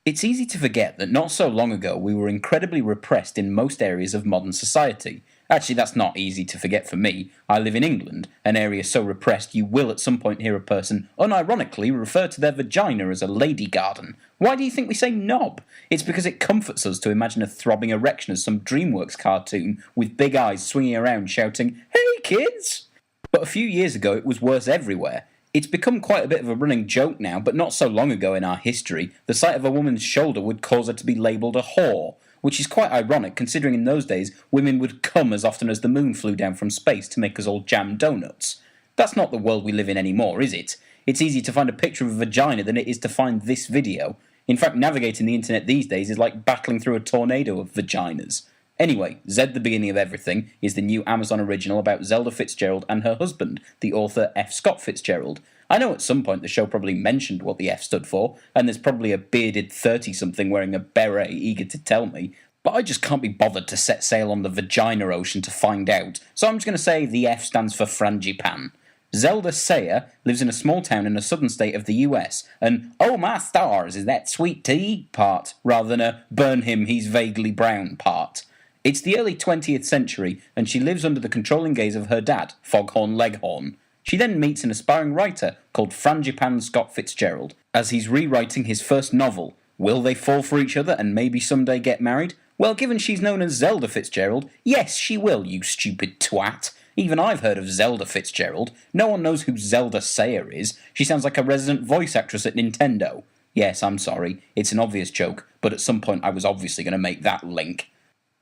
It's easy to forget that not so long ago we were incredibly repressed in most areas of modern society. Actually, that's not easy to forget for me. I live in England, an area so repressed you will at some point hear a person unironically refer to their vagina as a lady garden. Why do you think we say knob? It's because it comforts us to imagine a throbbing erection as some DreamWorks cartoon with big eyes swinging around shouting, "Hey kids!" But a few years ago it was worse everywhere. It's become quite a bit of a running joke now, but not so long ago in our history, the sight of a woman's shoulder would cause her to be labelled a whore, which is quite ironic considering in those days women would come as often as the moon flew down from space to make us all jam donuts. That's not the world we live in anymore, is it? It's easier to find a picture of a vagina than it is to find this video. In fact, navigating the internet these days is like battling through a tornado of vaginas. Anyway, Zed the Beginning of Everything is the new Amazon original about Zelda Fitzgerald and her husband, the author F. Scott Fitzgerald. I know at some point the show probably mentioned what the F stood for, and there's probably a bearded 30-something wearing a beret eager to tell me, but I just can't be bothered to set sail on the vagina ocean to find out, so I'm just going to say the F stands for Frangipan. Zelda Sayer lives in a small town in a southern state of the US, and "oh my stars, is that sweet tea" part, rather than a "burn him, he's vaguely brown" part. It's the early 20th century, and she lives under the controlling gaze of her dad, Foghorn Leghorn. She then meets an aspiring writer called Frangipan Scott Fitzgerald, as he's rewriting his first novel. Will they fall for each other and maybe someday get married? Well, given she's known as Zelda Fitzgerald, yes, she will, you stupid twat. Even I've heard of Zelda Fitzgerald. No one knows who Zelda Sayer is. She sounds like a resident voice actress at Nintendo. Yes, I'm sorry, it's an obvious joke, but at some point I was obviously going to make that link.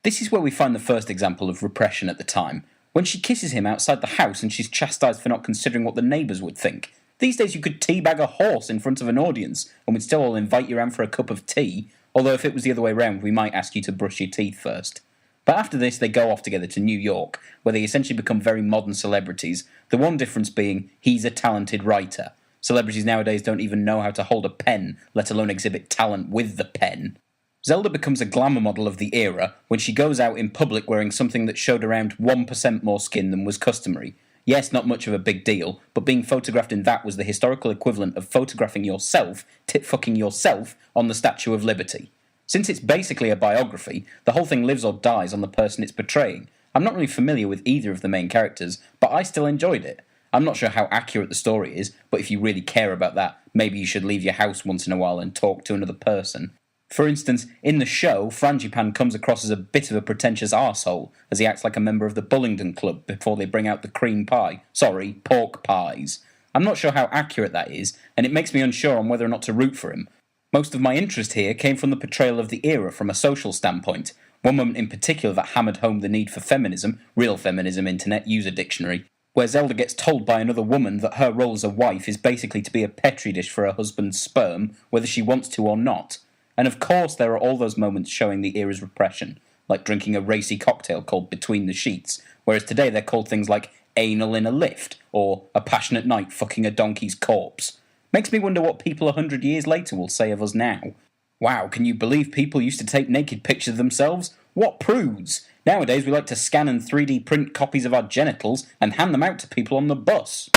This is where we find the first example of repression at the time, when she kisses him outside the house and she's chastised for not considering what the neighbours would think. These days you could teabag a horse in front of an audience, and we'd still all invite you round for a cup of tea, although if it was the other way round we might ask you to brush your teeth first. But after this they go off together to New York, where they essentially become very modern celebrities, the one difference being he's a talented writer. Celebrities nowadays don't even know how to hold a pen, let alone exhibit talent with the pen. Zelda becomes a glamour model of the era when she goes out in public wearing something that showed around 1% more skin than was customary. Yes, not much of a big deal, but being photographed in that was the historical equivalent of photographing yourself, tit-fucking yourself, on the Statue of Liberty. Since it's basically a biography, the whole thing lives or dies on the person it's portraying. I'm not really familiar with either of the main characters, but I still enjoyed it. I'm not sure how accurate the story is, but if you really care about that, maybe you should leave your house once in a while and talk to another person. For instance, in the show, Frangipan comes across as a bit of a pretentious arsehole, as he acts like a member of the Bullingdon Club before they bring out the cream pie. Sorry, pork pies. I'm not sure how accurate that is, and it makes me unsure on whether or not to root for him. Most of my interest here came from the portrayal of the era from a social standpoint. One moment in particular that hammered home the need for feminism, real feminism internet user dictionary, where Zelda gets told by another woman that her role as a wife is basically to be a petri dish for her husband's sperm, whether she wants to or not. And of course there are all those moments showing the era's repression, like drinking a racy cocktail called Between the Sheets, whereas today they're called things like anal in a lift, or a passionate night fucking a donkey's corpse. Makes me wonder what people 100 years later will say of us now. Wow, can you believe people used to take naked pictures of themselves? What prudes! Nowadays we like to scan and 3D print copies of our genitals and hand them out to people on the bus.